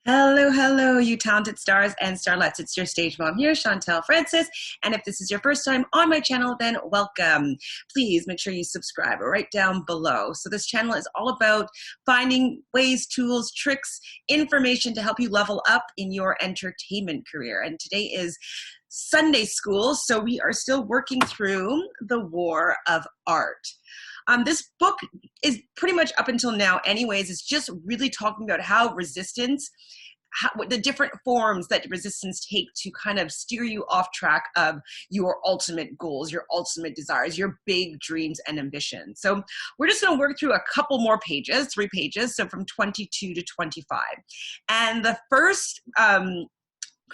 Hello, hello, you talented stars and starlets. It's your stage mom here, Chantele Francis. And if this is your first time on my channel, then welcome. Please make sure you subscribe right down below. So this channel is all about finding ways, tools, tricks, information to help you level up in your entertainment career. And today is Sunday school, so we are still working through The War of Art. This book is pretty much up until now anyways, it's just really talking about how resistance, the different forms that resistance take to kind of steer you off track of your ultimate goals, your ultimate desires, your big dreams and ambitions. So we're just going to work through a couple more pages, 3 pages, so from 22 to 25. And the first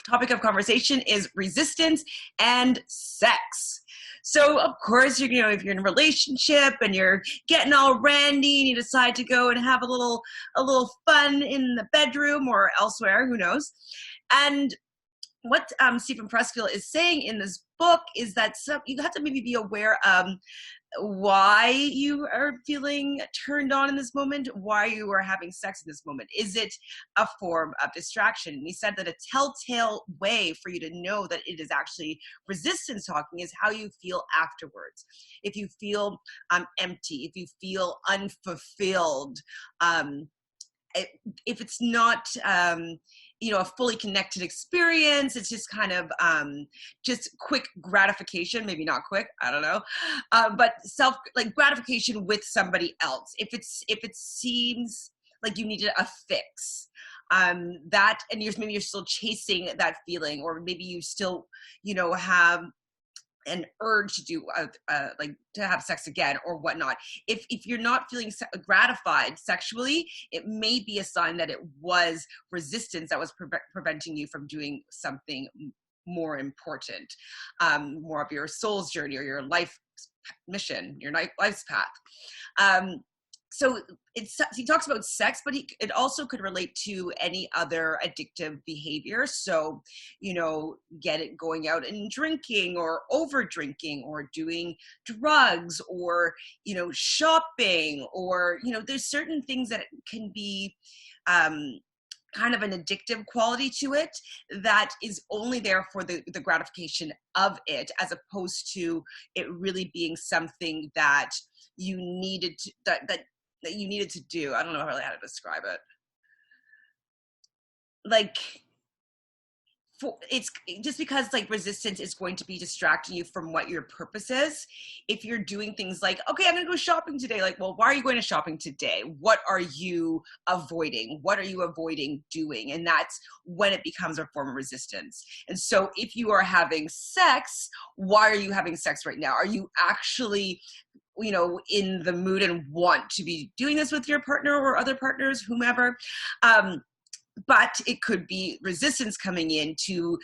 topic of conversation is resistance and sex. So of course, if you're in a relationship and you're getting all randy and you decide to go and have a little fun in the bedroom or elsewhere, who knows? And what Stephen Pressfield is saying in this book is that you have to maybe be aware of why you are feeling turned on in this moment, why you are having sex in this moment. Is it a form of distraction? And he said that a telltale way for you to know that it is actually resistance talking is how you feel afterwards. If you feel empty, if you feel unfulfilled, if it's not a fully connected experience, it's just kind of just quick gratification, maybe not quick, I don't know, but gratification with somebody else. If it seems like you needed a fix, that, and maybe you're still chasing that feeling, or maybe you still have an urge to do to have sex again or whatnot. If you're not feeling gratified sexually, it may be a sign that it was resistance that was preventing you from doing something more important, more of your soul's journey or your life mission, your life's path. So he talks about sex, but it also could relate to any other addictive behavior. So, going out and drinking or over drinking or doing drugs or, shopping or, there's certain things that can be kind of an addictive quality to it that is only there for the gratification of it, as opposed to it really being something that you needed to, that you needed to do. I don't know really how to describe it. It's just because resistance is going to be distracting you from what your purpose is. If you're doing things like, okay, I'm gonna go shopping today. Well, why are you going to shopping today? What are you avoiding? What are you avoiding doing? And that's when it becomes a form of resistance. And so if you are having sex, why are you having sex right now? Are you actually in the mood and want to be doing this with your partner or other partners, whomever? But it could be resistance coming in to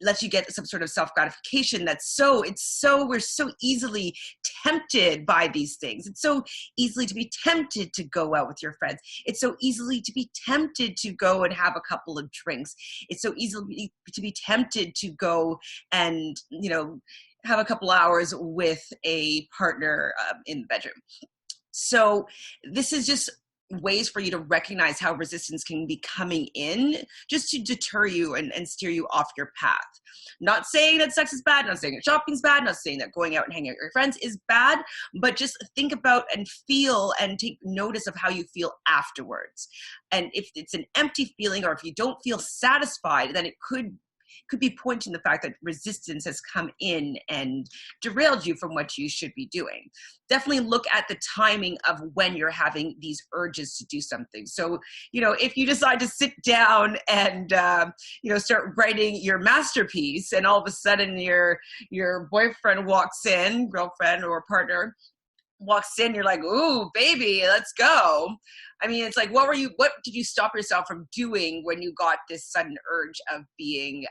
let you get some sort of self-gratification. We're so easily tempted by these things. It's so easily to be tempted to go out with your friends. It's so easily to be tempted to go and have a couple of drinks. It's so easily to be tempted to go and, have a couple hours with a partner in the bedroom. So this is just ways for you to recognize how resistance can be coming in just to deter you and steer you off your path. Not saying that sex is bad, not saying that shopping's bad, not saying that going out and hanging out with your friends is bad, but just think about and feel and take notice of how you feel afterwards. And if it's an empty feeling, or if you don't feel satisfied, then it could be pointing the fact that resistance has come in and derailed you from what you should be doing. Definitely look at the timing of when you're having these urges to do something. So, if you decide to sit down and, start writing your masterpiece, and all of a sudden your boyfriend walks in, girlfriend or partner walks in, you're like, ooh, baby, let's go. I mean, it's like, what did you stop yourself from doing when you got this sudden urge of being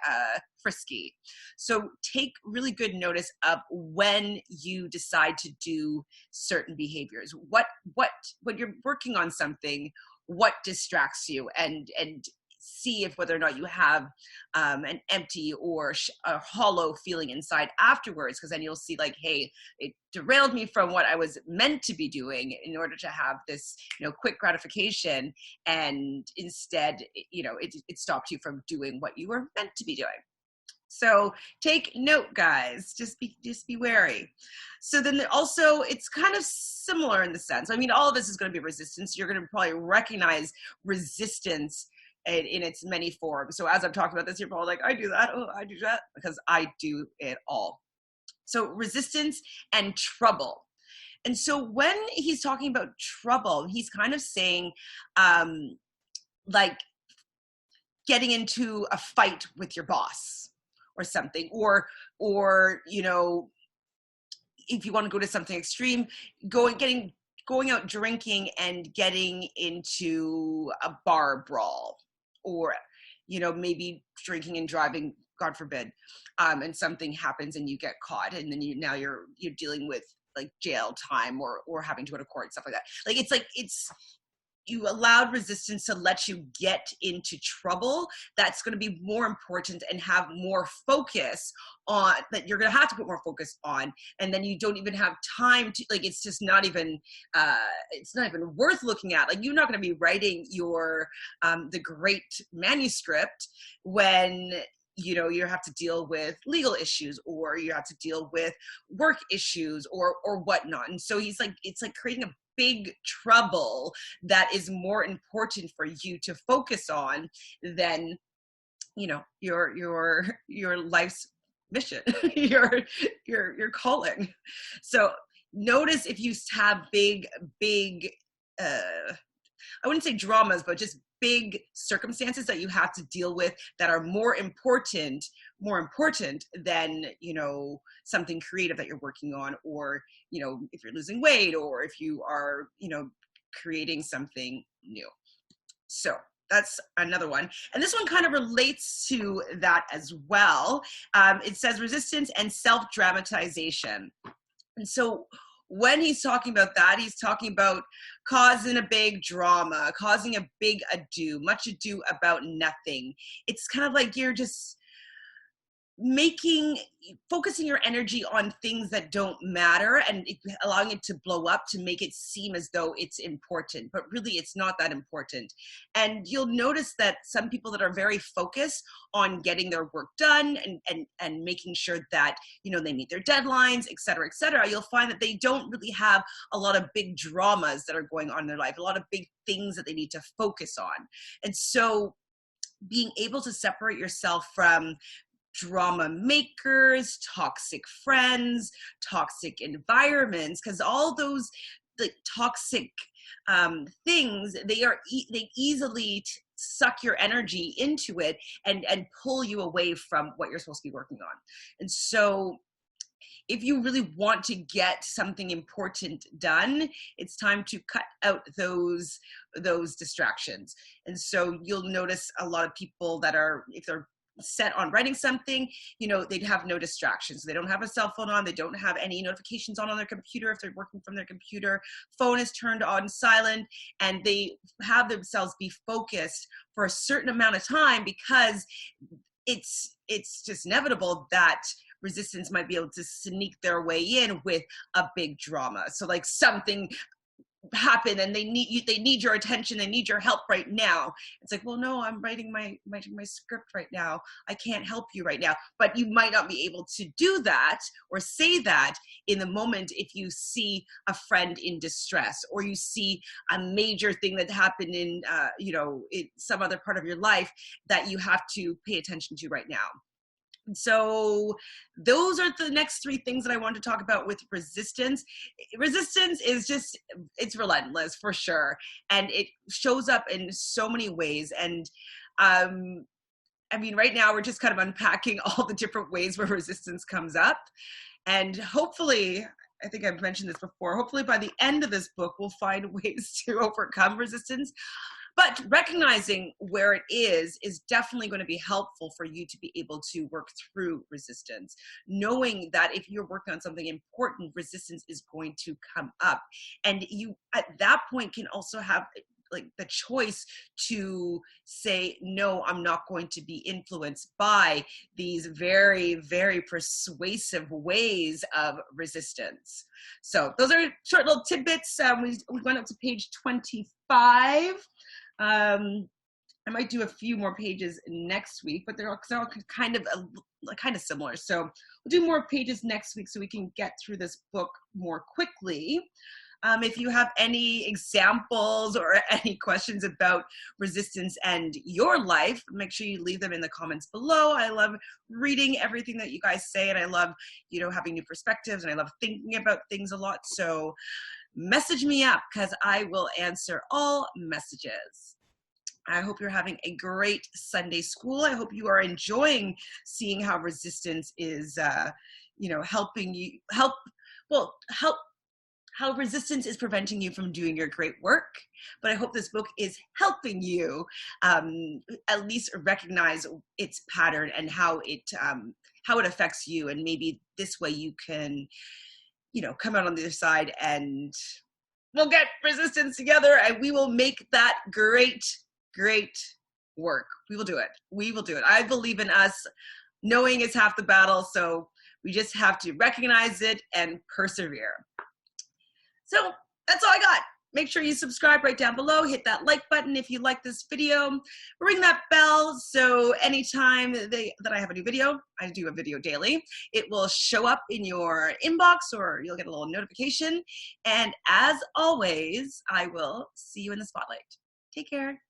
frisky? So take really good notice of when you decide to do certain behaviors. When you're working on something, what distracts you, and see if whether or not you have an empty or a hollow feeling inside afterwards, because then you'll see like, hey, it derailed me from what I was meant to be doing in order to have this, quick gratification, and instead, it stopped you from doing what you were meant to be doing. So take note, guys, just be wary. So then also, it's kind of similar in the sense, I mean, all of this is going to be resistance. You're going to probably recognize resistance in its many forms. So as I'm talking about this, you're probably like, I do that. Oh, I do that, because I do it all. So resistance and trouble. And so when he's talking about trouble, he's kind of saying, like getting into a fight with your boss or something, or if you want to go to something extreme, going out drinking and getting into a bar brawl, or maybe drinking and driving, God forbid, and something happens and you get caught, and then you're dealing with like jail time or having to go to court, stuff like that. Like it's you allowed resistance to let you get into trouble. That's going to be more important and have more focus on, that you're going to have to put more focus on. And then you don't even have time to, like, it's just not even, it's not even worth looking at. Like, you're not going to be writing your, the great manuscript when, you have to deal with legal issues, or you have to deal with work issues or whatnot. And so he's like, it's like creating a big trouble that is more important for you to focus on than your life's mission, your calling. So notice if you have big I wouldn't say dramas, but just big circumstances that you have to deal with that are more important than, something creative that you're working on, or, if you're losing weight, or if you are, creating something new. So that's another one. And this one kind of relates to that as well. It says resistance and self-dramatization. And so when he's talking about that, he's talking about causing a big drama, causing a big ado, much ado about nothing. It's kind of like you're just focusing your energy on things that don't matter, and allowing it to blow up to make it seem as though it's important, but really it's not that important. And you'll notice that some people that are very focused on getting their work done and making sure that, they meet their deadlines, et cetera, you'll find that they don't really have a lot of big dramas that are going on in their life, a lot of big things that they need to focus on. And so being able to separate yourself from drama makers, toxic friends, toxic environments, because all those toxic things, they easily suck your energy into it and pull you away from what you're supposed to be working on. And so if you really want to get something important done, it's time to cut out those distractions. And so you'll notice a lot of people that are, if they're set on writing something, they'd have no distractions. They don't have a cell phone on. They don't have any notifications on their computer. If they're working from their computer, phone is turned on silent, and they have themselves be focused for a certain amount of time, because it's just inevitable that resistance might be able to sneak their way in with a big drama. So like something happen and they need your attention, they need your help right now. It's like, well, no, I'm writing my script right now, I can't help you right now. But you might not be able to do that or say that in the moment if you see a friend in distress, or you see a major thing that happened in in some other part of your life that you have to pay attention to right now. So those are the next three things that I want to talk about with resistance. Resistance is just, it's relentless for sure. And it shows up in so many ways. And I mean, right now we're just kind of unpacking all the different ways where resistance comes up. And hopefully, I think I've mentioned this before, hopefully by the end of this book, we'll find ways to overcome resistance. But recognizing where it is definitely going to be helpful for you to be able to work through resistance. Knowing that if you're working on something important, resistance is going to come up. And you, at that point, can also have like the choice to say, no, I'm not going to be influenced by these very, very persuasive ways of resistance. So those are short little tidbits. We went up to page 25. I might do a few more pages next week, but they're all kind of similar. So we'll do more pages next week so we can get through this book more quickly. If you have any examples or any questions about resistance and your life, make sure you leave them in the comments below. I love reading everything that you guys say, and I love, having new perspectives, and I love thinking about things a lot. So message me up, because I will answer all messages. I hope you're having a great Sunday school. I hope you are enjoying seeing how resistance is, helping you how resistance is preventing you from doing your great work. But I hope this book is helping you at least recognize its pattern and how it affects you. And maybe this way you can, come out on the other side, and we'll get resistance together, and we will make that great work. We will do it. We will do it. I believe in us. Knowing is half the battle. So we just have to recognize it and persevere. So that's all I got. Make sure you subscribe right down below. Hit that like button if you like this video. Ring that bell so anytime that I have a new video, I do a video daily, it will show up in your inbox, or you'll get a little notification. And as always, I will see you in the spotlight. Take care.